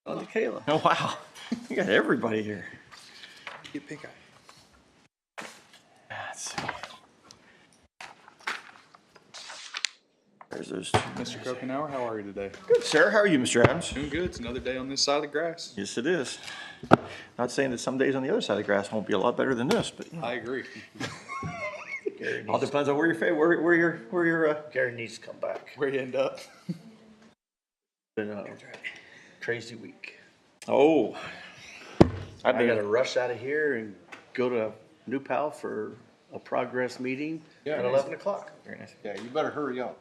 On to Kayla. Oh, wow. You got everybody here. Get pink eye. Let's see. There's those two. Mr. Kokenauer, how are you today? Good, sir. How are you, Mr. Adams? Doing good. It's another day on this side of the grass. Yes, it is. Not saying that some days on the other side of the grass won't be a lot better than this, but you know. I agree. All depends on where your Gary needs to come back. Where you end up? Been a crazy week. Oh. I gotta rush out of here and go to New Pal for a progress meeting at 11 o'clock. Very nice. Yeah, you better hurry up.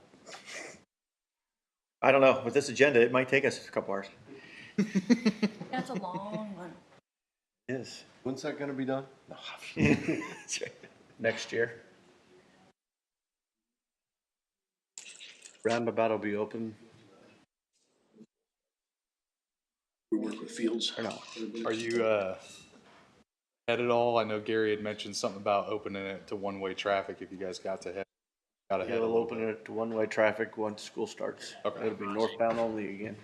I don't know. With this agenda, it might take us a couple hours. That's a long one. It is. When's that gonna be done? That's right. Next year. Roundabout will be open. We work with Fields. Or no? Are you head at all? I know Gary had mentioned something about opening it to one-way traffic if you guys got ahead. Yeah, we'll open it to one-way traffic once school starts. Okay. It'll be northbound only again.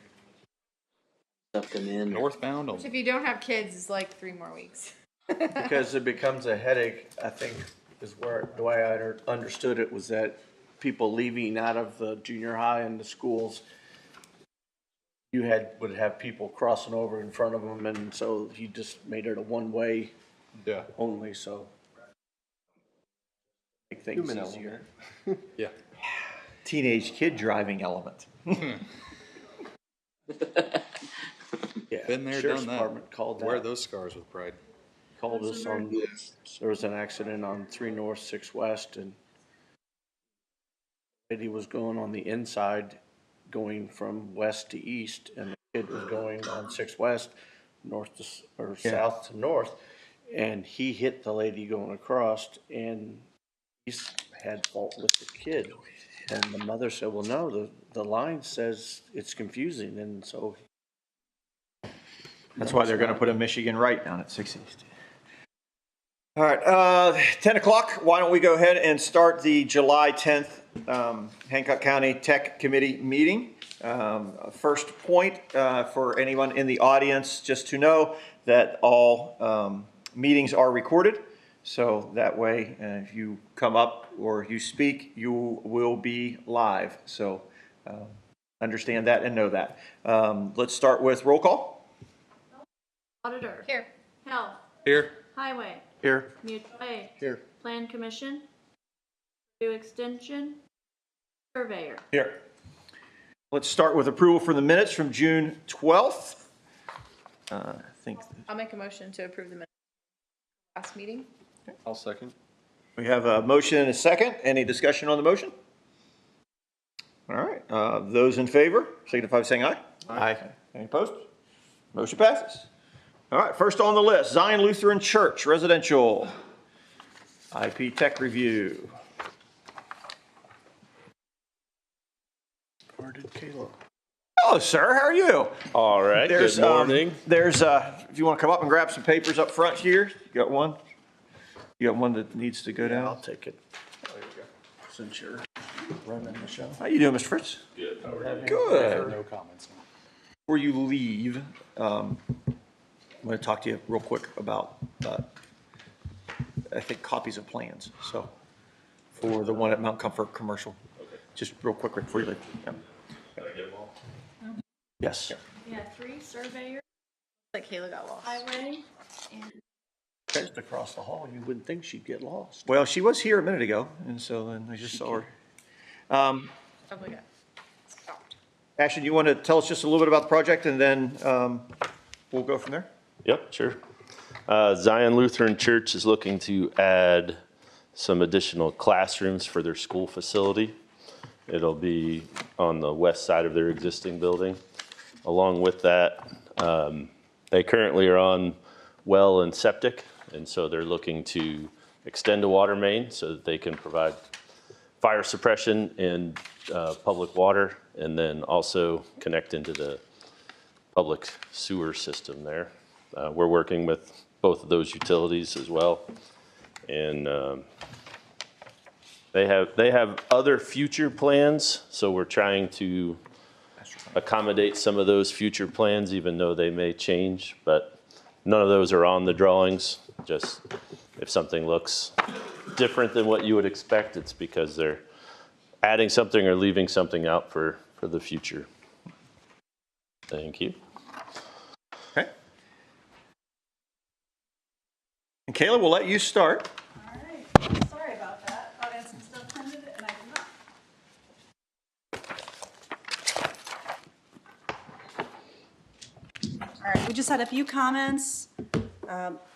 Stuff come in. Northbound Which if you don't have kids, is like 3 more weeks. Because it becomes a headache, I think, is where, the way I understood it was that people leaving out of the junior high and the schools, would have people crossing over in front of them, and so he just made it a one-way Yeah. only, so make things Human easier. Yeah. Teenage kid driving element. Yeah, Been there, Sheriff's done that. Department called Wear those scars with pride. us on, there was an accident on 3 North, 6 West, and lady was going on the inside, going from west to east, and the kid was going on 6 West, north to, or south to north, and he hit the lady going across, and he had fault with the kid. And the mother said, well, no, the line says it's confusing, and so. That's why they're going to put a Michigan right down at 6 East. All right, 10 o'clock. Why don't we go ahead and start the July 10th Hancock County Tech Committee meeting. First point for anyone in the audience, just to know that all meetings are recorded. So that way, if you come up or you speak, you will be live. So understand that and know that. Let's start with roll call. Auditor. Here. Health. Here. Highway. Here. Mutual aid. Here. Plan Commission. Purdue Extension. Surveyor. Here. Let's start with approval for the minutes from June 12th. I think I'll make a motion to approve the minutes of last meeting. I'll second. we have a motion and a second. Any discussion on the motion? All right. Those in favor, signify by saying aye. Aye. Any opposed? Motion passes. All right. First on the list, Zion Lutheran Church residential IP tech review. Where did Kayla? Hello, sir. How are you? All right, good morning. There's, if you want to come up and grab some papers up front here, you got one? You got one that needs to go I'll down? take it. Since you're running the show. How you doing, Mr. Fritz? Good. How are you? Good. No comments. Before you leave, I'm going to talk to you real quick about, I think, copies of plans. So, for the one at Mount Comfort Commercial. Okay. Just real quick right before you leave. Yeah. Did I get them all? Yes. We had 3 surveyors. Like Kayla got lost. Highway. And Just across the hall, you wouldn't think she'd get lost. Well, she was here a minute ago, and so then I just saw her. Probably got stopped. Ashton, you want to tell us just a little bit about the project, and then we'll go from there? Yep, sure. Zion Lutheran Church is looking to add some additional classrooms for their school facility. It'll be on the west side of their existing building. Along with that, they currently are on well and septic, and so they're looking to extend a water main so that they can provide fire suppression and public water, and then also connect into the public sewer system there. We're working with both of those utilities as well, and they have other future plans, so we're trying to accommodate some of those future plans, even though they may change, but none of those are on the drawings. Just if something looks different than what you would expect, it's because they're adding something or leaving something out for the future. Thank you. Okay. And Kayla, we'll let you start. All right, sorry about that. I had some stuff printed and I did not. All right, we just had a few comments,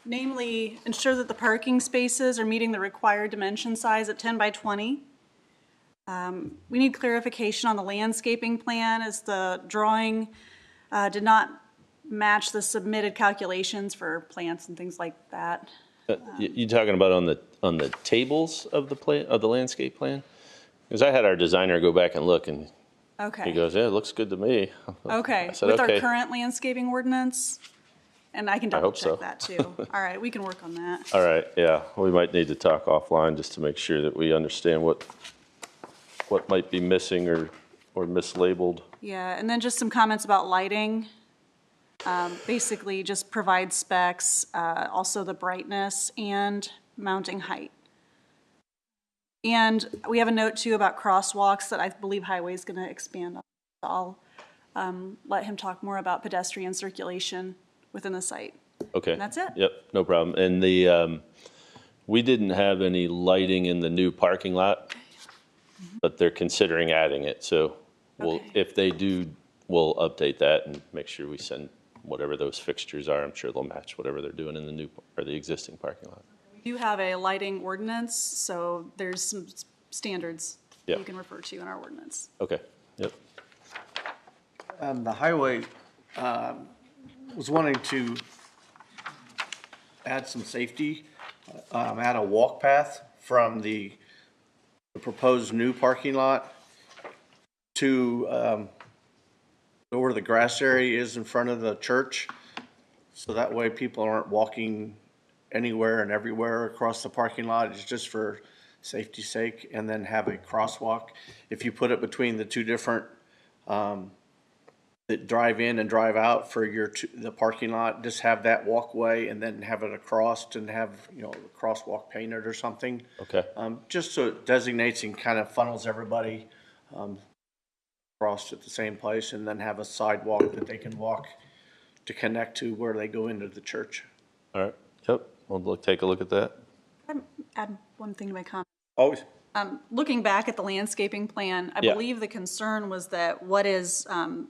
namely, ensure that the parking spaces are meeting the required dimension size at 10 by 20. We need clarification on the landscaping plan as the drawing did not match the submitted calculations for plants and things like that. You talking about on the tables of the plan, of the landscape plan? Because I had our designer go back and look, and Okay. he goes, "Yeah, it looks good to me." Okay, I said, with "Okay." our current landscaping ordinance? And I can double hope so. check that too. All right, we can work on that. All right, yeah, we might need to talk offline just to make sure that we understand what might be missing or mislabeled. Yeah, and then just some comments about lighting. Basically, just provide specs, also the brightness and mounting height. And we have a note too about crosswalks that I believe Highway is going to expand on. So I'll let him talk more about pedestrian circulation within the site. Okay. And that's it. Yep, no problem. And the, we didn't have any lighting in the new parking lot, but they're considering adding it. So we'll, Okay. if they do, we'll update that and make sure we send whatever those fixtures are. I'm sure they'll match whatever they're doing in the new or the existing parking lot. We do have a lighting ordinance, so there's some standards that Yeah. you can refer to in our ordinance. Okay, yep. The highway was wanting to add some safety, add a walk path from the proposed new parking lot to where the grass area is in front of the church. So that way people aren't walking anywhere and everywhere across the parking lot. It's just for safety's sake, and then have a crosswalk. If you put it between the two different that drive in and drive out for the parking lot, just have that walkway and then have it across and have, you know, a crosswalk painted or something. Okay, Just so it designates and kind of funnels everybody across at the same place, and then have a sidewalk that they can walk to connect to where they go into the church. all right, yep, we'll take a look at that. Add one thing to my comment. Always. Looking back at the landscaping plan, I Yeah. believe the concern was that what is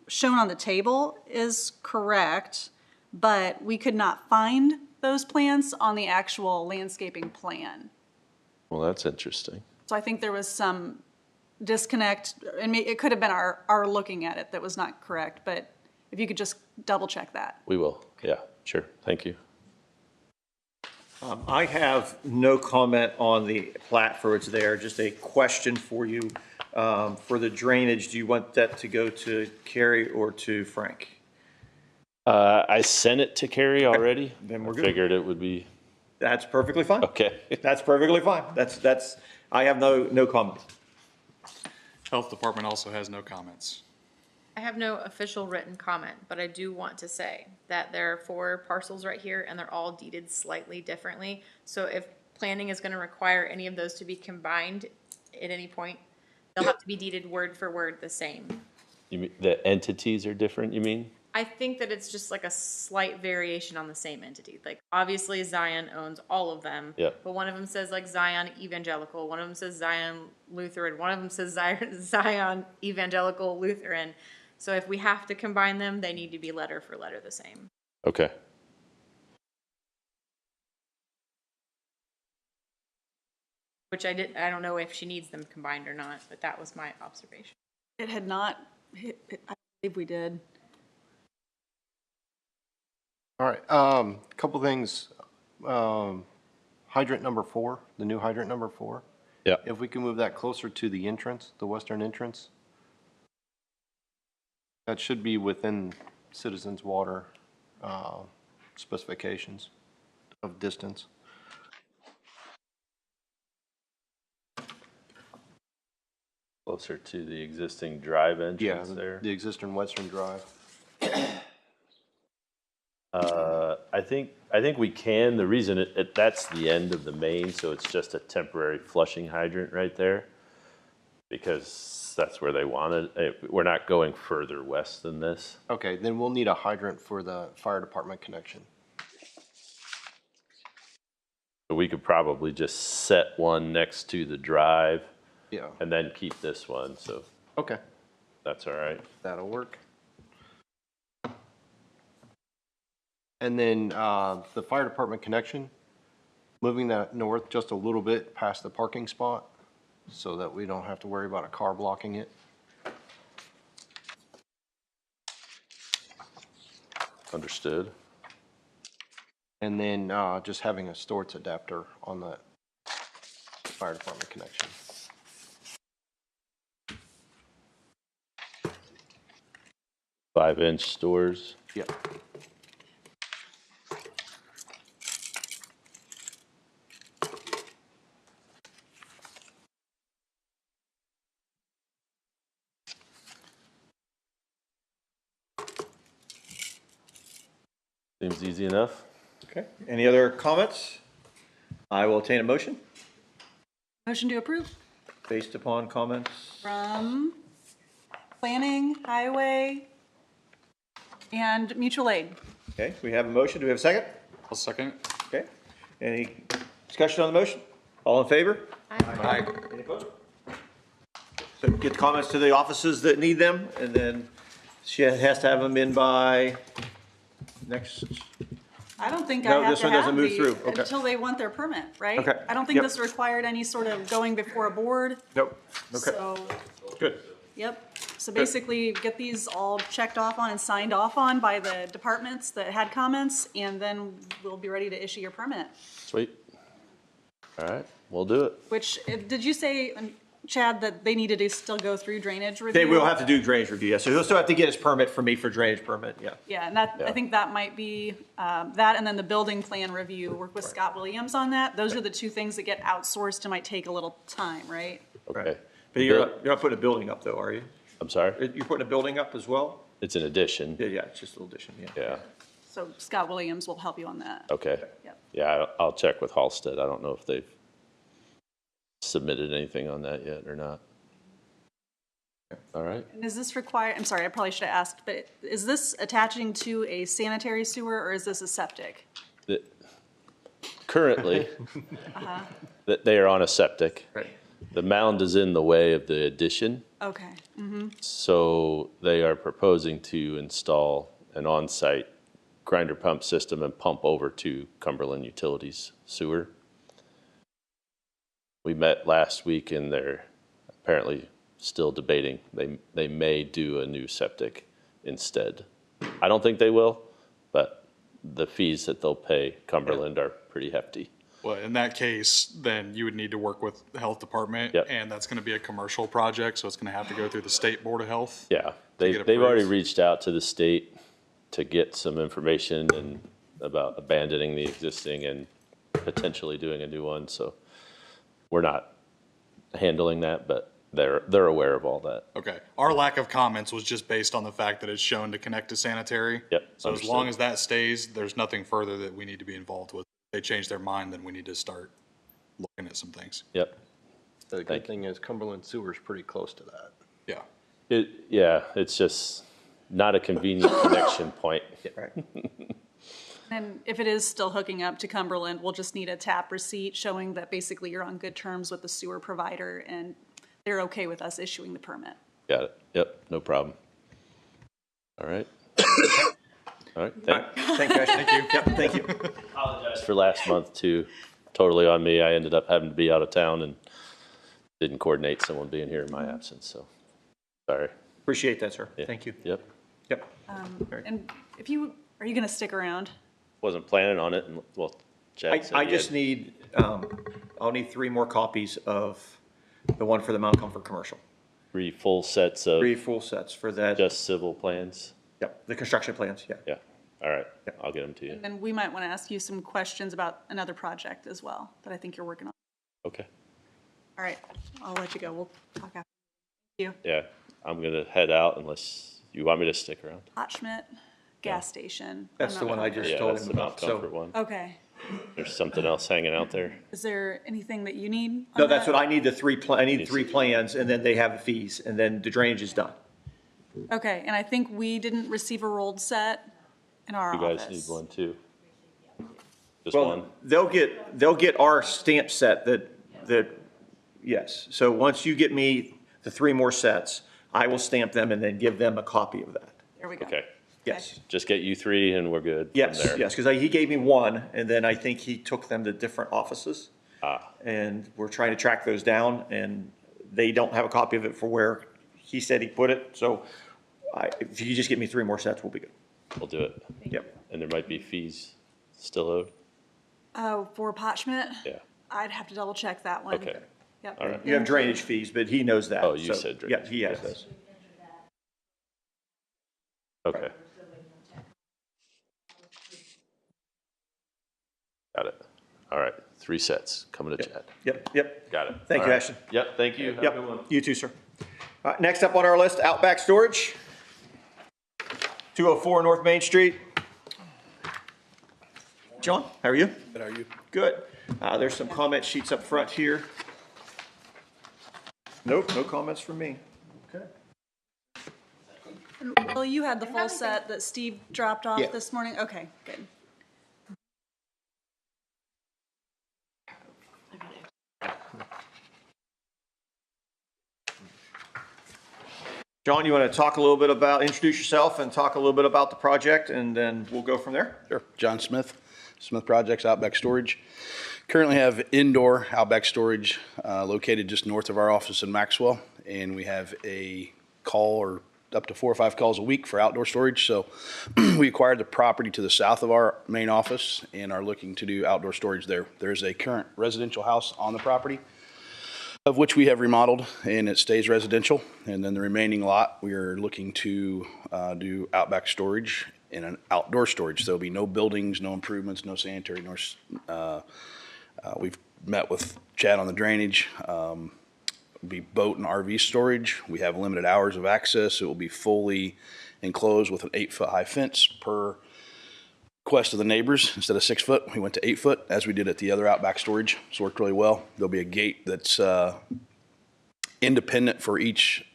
shown on the table is correct, but we could not find those plans on the actual landscaping plan. Well, that's interesting. So I think there was some disconnect, and it could have been our looking at it that was not correct, but if you could just double check that. We will, yeah, sure, thank you. I have no comment on the plat for what's there, just a question for you. For the drainage, do you want that to go to Carrie or to Frank? I sent it to Carrie already. Then we're I good. figured it would be, That's perfectly fine. okay. That's perfectly fine. That's, I have no comment. Health Department also has no comments. I have no official written comment, but I do want to say that there are 4 parcels right here and they're all deeded slightly differently. So if planning is going to require any of those to be combined at any point, they'll have to be deeded word for word the same. You mean, the entities are different, you mean? I think that it's just like a slight variation on the same entity. Like obviously Zion owns all of them, Yeah. but one of them says like Zion Evangelical, one of them says Zion Lutheran, one of them says Zion Evangelical Lutheran. So if we have to combine them, they need to be letter for letter the same. Okay. Which I don't know if she needs them combined or not, but that was my observation. It had not, I believe we did. All right, couple things. Hydrant number 4, the new hydrant number 4. Yeah. If we can move that closer to the entrance, the western entrance. That should be within Citizens Water specifications of distance. Closer to the existing drive Yeah, entrance there. the existing Western Drive. I think we can. The reason that's the end of the main, so it's just a temporary flushing hydrant right there. Because that's where they wanted it. We're not going further west than this. Okay, then we'll need a hydrant for the fire department connection. But we could probably just set one next to the drive Yeah, and then keep this one, so okay, that's all right. that'll work. And then the fire department connection, moving that north just a little bit past the parking spot so that we don't have to worry about a car blocking it. Understood. And then just having a storage adapter on the fire department connection. Five-inch stores. Yep. Seems easy enough. Okay. Any other comments? I will entertain a motion Motion to approve based upon comments. from planning, highway, and mutual aid. Okay, we have a motion. Do we have a second? I'll second. Okay. Any discussion on the motion? All in favor? Aye. Any opposed? So get the comments to the offices that need them, and then she has to have them in by next, I don't think No, I have this to one doesn't have move through. Okay. until they want their permit, right? Okay. I don't think Yep. this required any sort of going before a board. nope, okay, So, good. yep. So basically, get these all checked off on and signed off on by the departments that had comments, and then we'll be ready to issue your permit. Sweet. All right, we'll do it. Which, did you say, Chad, that they needed to still go through drainage review? They will have to do drainage review, yeah, so he'll still have to get his permit from me for drainage permit, yeah. Yeah, and that, I think that might be, that and then the building plan review, work with Scott Williams on that. Those are the two things that get outsourced and might take a little time, right? Okay. But you're not putting a building up though, are you? I'm sorry? You're putting a building up as well? It's an addition. Yeah, yeah, it's just a little addition, yeah. Yeah, So Scott Williams will help you on that. okay. Yep. Yeah, I'll check with Halsted. I don't know if they've submitted anything on that yet or not. All right. And is this required, I'm sorry, I probably should have asked, but is this attaching to a sanitary sewer or is this a septic? Currently, that they are on a septic. Right. The mound is in the way of the addition, Okay, so they are proposing to install an on-site grinder pump system and pump over to Cumberland Utilities sewer. We met last week and they're apparently still debating. They may do a new septic instead. I don't think they will, but the fees that they'll pay Cumberland are pretty hefty. Well, in that case, then you would need to work with the health department. Yep. And that's gonna be a commercial project, so it's gonna have to go through the state board of health. Yeah, get they've already approved. reached out to the state to get some information and about abandoning the existing and potentially doing a new one, so we're not handling that, but they're aware of all that. Okay, our lack of comments was just based on the fact that it's shown to connect to sanitary. Yep, So as understood. long as that stays, there's nothing further that we need to be involved with. If they change their mind, then we need to start looking at some things. Yep, The Thank good thing is Cumberland Sewer's pretty close to that. Yeah. yeah, it's just not a convenient connection point. Right. and if it is still hooking up to Cumberland, we'll just need a tap receipt showing that basically you're on good terms with the sewer provider and they're okay with us issuing the permit. Got it, yep, no problem. All right. All right, Thank you, thank you, yep, thank you. Apologize for last month too, totally on me. I ended up having to be out of town and didn't coordinate someone being here in my absence, so, sorry. Appreciate that, sir, Yeah. thank you. Yep, Yep. And are you gonna stick around? wasn't planning on it, and, well, Chad said I he just had- need, I'll need 3 more copies of the one for the Mount Comfort commercial. 3 full sets of 3 full sets for that, just civil plans? yep, the construction plans, yeah. Yeah, all right, I'll get them to you. And we might wanna ask you some questions about another project as well, that I think you're working on. Okay. All right, I'll let you go. We'll talk after. you. Yeah, I'm gonna head out unless you want me to stick around. Hot Schmidt gas station. That's on the Mount one I Comfort. just Yeah, told that's him the Mount about, so. Comfort one. Okay. There's something else hanging out there. Is there anything that you need on No, that's that? what I need, I need 3 plans, and then they have the fees, and then the drainage is done. Okay, and I think we didn't receive a rolled set in our You office. guys need one too? Just Well, one? they'll get our stamp set that, yes. So once you get me the 3 more sets, I will stamp them and then give them a copy of that. There we go. Okay, Yes, just get you 3 and we're good from yes, there. yes, because he gave me 1, and then I think he took them to different offices. And we're trying to track those down, and they don't have a copy of it for where he said he put it. So if you just get me 3 more sets, we'll be good. We'll do it. Yep. And there might be fees still owed? Oh, for Pot Schmidt? Yeah, I'd have to double check that one. okay. Yep. All right. You have drainage fees, but he knows that. Oh, you so, said Yeah, drainage, he has yes. those. Okay. Got it. All right, 3 sets coming to Chad. Yep. Got it. Thank All you, right. Ashton. Yep, thank you. Have a Yep, good one. you too, sir. All right, next up on our list, Outback Storage. 204 North Main Street. John, how are you? Good, how are you? Good. There's some comment sheets up front here. Nope, no comments from me. Okay. Well, you had the full set that Steve dropped off Yeah. this morning? Okay, good. John, you want to talk a little bit about, introduce yourself and talk a little bit about the project, and then we'll go from there? Sure. John Smith, Smith Projects, Outback Storage. Currently have indoor Outback Storage located just north of our office in Maxwell, and we have a call or up to 4 or 5 calls a week for outdoor storage. So we acquired the property to the south of our main office and are looking to do outdoor storage there. There's a current residential house on the property, of which we have remodeled, and it stays residential. And then the remaining lot, we are looking to do Outback Storage and an outdoor storage. There'll be no buildings, no improvements, no sanitary, nor, we've met with Chad on the drainage. Be boat and RV storage. We have limited hours of access. It will be fully enclosed with an 8-foot high fence per request of the neighbors. Instead of 6 foot, we went to 8 foot, as we did at the other Outback Storage. It's worked really well. There'll be a gate that's independent for each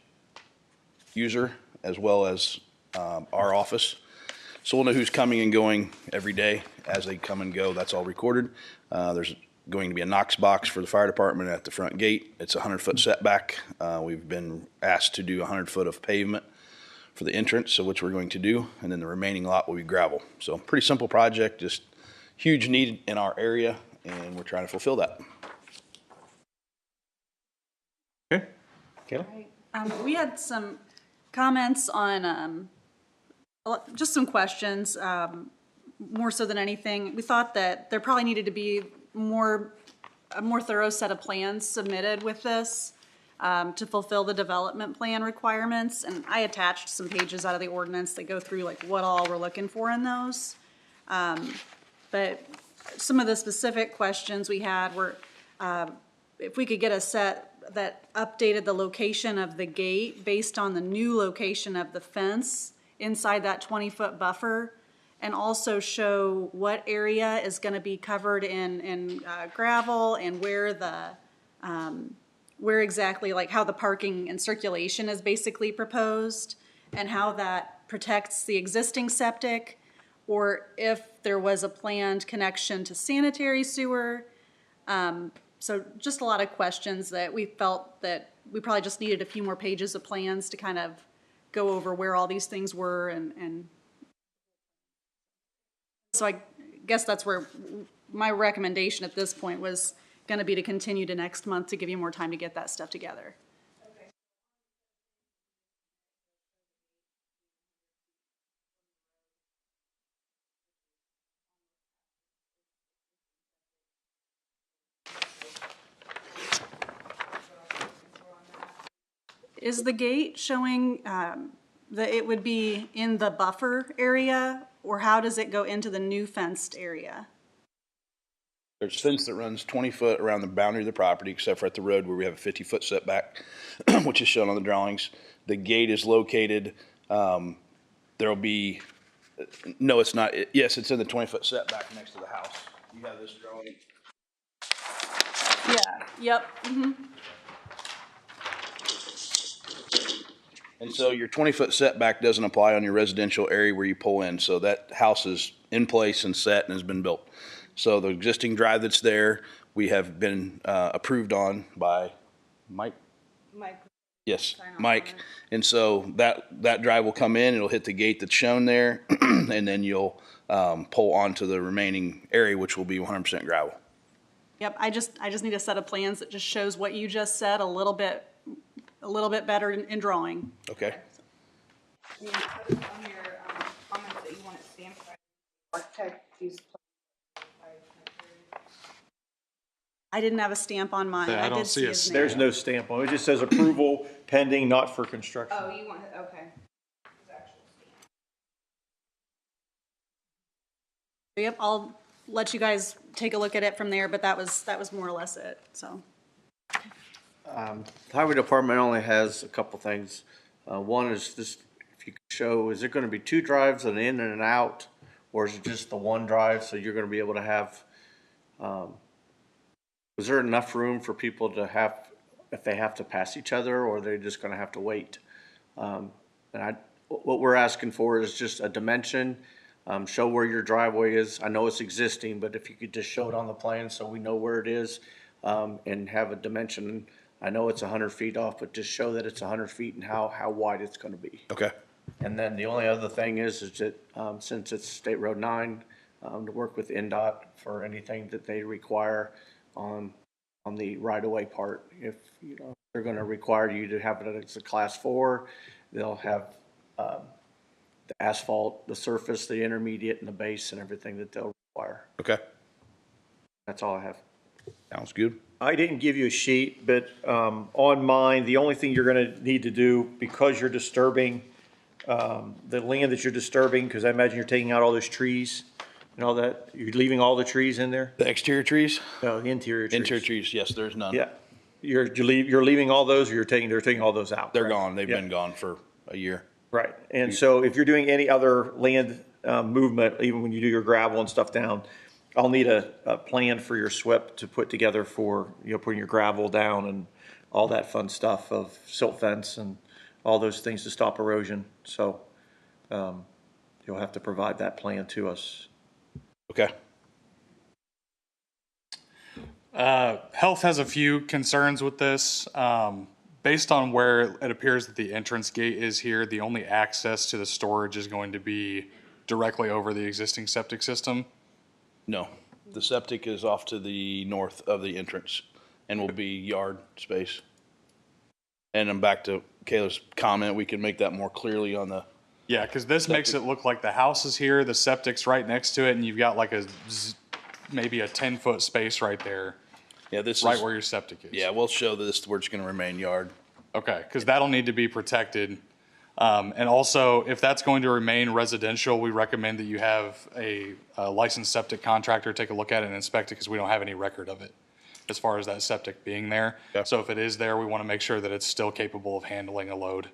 user, as well as our office. So we'll know who's coming and going every day as they come and go. That's all recorded. There's going to be a Knox box for the fire department at the front gate. It's a 100-foot setback. We've been asked to do 100 foot of pavement for the entrance, so which we're going to do, and then the remaining lot will be gravel. So pretty simple project, just huge need in our area, and we're trying to fulfill that. Okay. Kayla? We had some comments on, just some questions, more so than anything. We thought that there probably needed to be a more thorough set of plans submitted with this to fulfill the development plan requirements. And I attached some pages out of the ordinance that go through like what all we're looking for in those. But some of the specific questions we had were, if we could get a set that updated the location of the gate based on the new location of the fence inside that 20-foot buffer, and also show what area is going to be covered in gravel and where the, where exactly, like how the parking and circulation is basically proposed and how that protects the existing septic, or if there was a planned connection to sanitary sewer. So just a lot of questions that we felt that we probably just needed a few more pages of plans to kind of go over where all these things were, and so I guess that's where my recommendation at this point was going to be to continue to next month to give you more time to get that stuff together. Is the gate showing that it would be in the buffer area, or how does it go into the new fenced area? There's fence that runs 20 foot around the boundary of the property, except for at the road where we have a 50-foot setback, which is shown on the drawings. The gate is located, there'll be, no, it's not. Yes, it's in the 20-foot setback next to the house. You have this drawing. Yeah, yep. And so your 20-foot setback doesn't apply on your residential area where you pull in. So that house is in place and set and has been built. So the existing drive that's there, we have been approved on by Mike? Mike. Yes, Sign off Mike. on it. And so that drive will come in, it'll hit the gate that's shown there, and then you'll pull onto the remaining area, which will be 100% gravel. Yep, I just need a set of plans that just shows what you just said a little bit better in drawing. Okay? On your comments that you want it stamped by the architect, these. I didn't have a stamp on mine. Yeah, I don't did see a his stamp. name. There's no stamp on it. It just says approval pending, not for construction. Oh, you want, okay. Yep, I'll let you guys take a look at it from there, but that was more or less it, so. The highway department only has a couple things. One is this, if you could show, is it gonna be two drives, an in and an out? Or is it just the one drive, so you're gonna be able to have, is there enough room for people to have, if they have to pass each other, or are they just gonna have to wait? What we're asking for is just a dimension, show where your driveway is. I know it's existing, but if you could just show it on the plan so we know where it is, and have a dimension. I know it's 100 feet off, but just show that it's 100 feet and how wide it's gonna be. Okay. And then the only other thing is that, since it's State Road 9, to work with NDOT for anything that they require on the right-of-way part. If, you know, they're gonna require you to have it as a class 4, they'll have, the asphalt, the surface, the intermediate, and the base, and everything that they'll require. Okay. That's all I have. Sounds good. I didn't give you a sheet, but on mine, the only thing you're gonna need to do, because you're disturbing the land that you're disturbing, because I imagine you're taking out all those trees and all that, you're leaving all the trees in there? The exterior trees? No, the interior trees. Interior trees, yes, there's none. Yeah. You're leaving all those, or they're taking all those out? They're correct? gone. They've Yeah. been gone for a year. Right, and so if you're doing any other land movement, even when you do your gravel and stuff down, I'll need a plan for your SWIP to put together for, you know, putting your gravel down and all that fun stuff of silt fence and all those things to stop erosion. So you'll have to provide that plan to us. Okay. Health has a few concerns with this. Based on where it appears that the entrance gate is here, the only access to the storage is going to be directly over the existing septic system. No, the septic is off to the north of the entrance and will be yard space. And I'm back to Kayla's comment. We can make that more clearly on the, Yeah, because this makes it look like the house is here, the septic's right next to it, and you've got like maybe a 10-foot space right there, yeah, this right is, where your septic is. yeah, we'll show this where it's going to remain yard. Okay, because that'll need to be protected. And also, if that's going to remain residential, we recommend that you have a licensed septic contractor take a look at it and inspect it, because we don't have any record of it as far as that septic being there. Okay. So if it is there, we want to make sure that it's still capable of handling a load.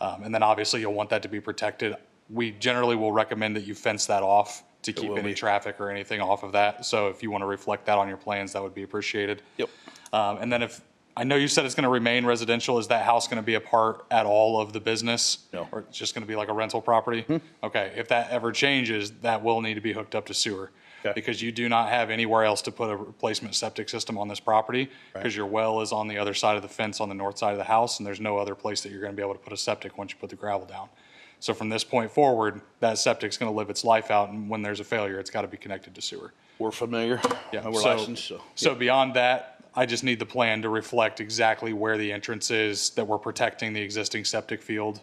And then obviously you'll want that to be protected. We generally will recommend that you fence that off to keep will any be. traffic or anything off of that. So if you want to reflect that on your plans, that would be appreciated. Yep. And then I know you said it's going to remain residential. Is that house going to be a part at all of the business? No. Or it's just going to be like a rental property? Okay, if that ever changes, that will need to be hooked up to sewer. Okay. Because you do not have anywhere else to put a replacement septic system on this property, because your well is on the other side of the fence on the north side of the house, and there's no other place that you're going to be able to put a septic once you put the gravel down. So from this point forward, that septic's going to live its life out, and when there's a failure, it's got to be connected to sewer. We're familiar. Yeah, We're licensed, so. So beyond that, I just need the plan to reflect exactly where the entrance is, that we're protecting the existing septic field.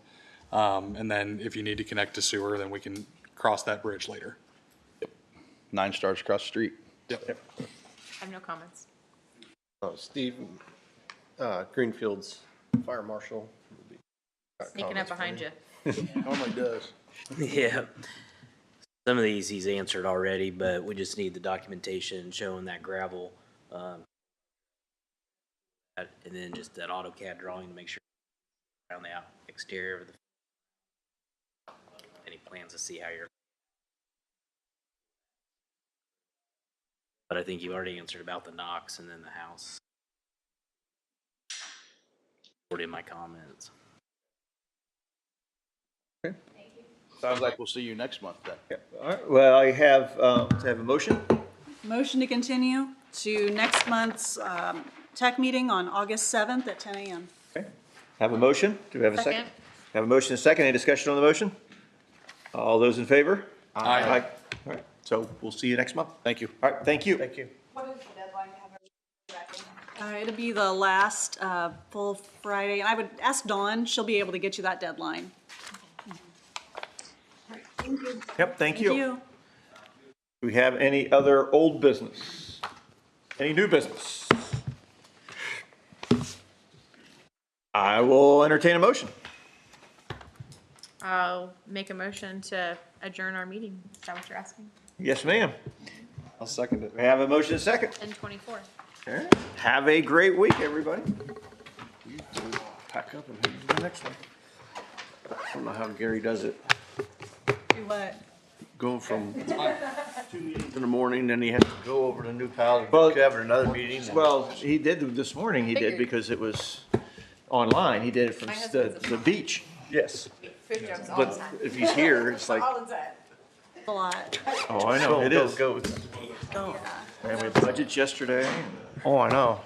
And then if you need to connect to sewer, then we can cross that bridge later. 9 stars across the street. Yep. I have no comments. Steve, Greenfield's fire marshal. Sneaking up behind you. Normally does. Yeah. Some of these he's answered already, but we just need the documentation showing that gravel. And then just that AutoCAD drawing to make sure around the exterior of the. Any plans to see how you're. But I think you already answered about the Knox and then the house. Already in my comments. Sounds like we'll see you next month then. All right, well, I have a motion. Motion to continue to next month's tech meeting on August 7th at 10 a.m. Okay. Have a motion. Do we have a second? Second. Have a motion and a second. Any discussion on the motion? All those in favor? Aye. All right, so we'll see you next month. Thank you. All right, thank you. Thank you. What is the deadline to have everything back in? It'll be the last full Friday. I would ask Dawn, she'll be able to get you that deadline. Thank you. Yep, thank Thank you. you. Do we have any other old business? Any new business? I will entertain a motion. I'll make a motion to adjourn our meeting. Is that what you're asking? Yes, ma'am. I'll second it. We have a motion and a second. 10:24. All right. Have a great week, everybody. Pack up and head to the next one. I don't know how Gary does it. Do what? Go from 2 meetings in the morning, then he has to go over to New Pals, Well- have another meeting. and- Well, he did this morning, he did, Figured. because it was online. He did it from My husband's the beach. Yes. Food jokes all But the time. if he's here, it's like, A lot. Oh, I know, it is. go. And we had budgets yesterday. Oh, I know.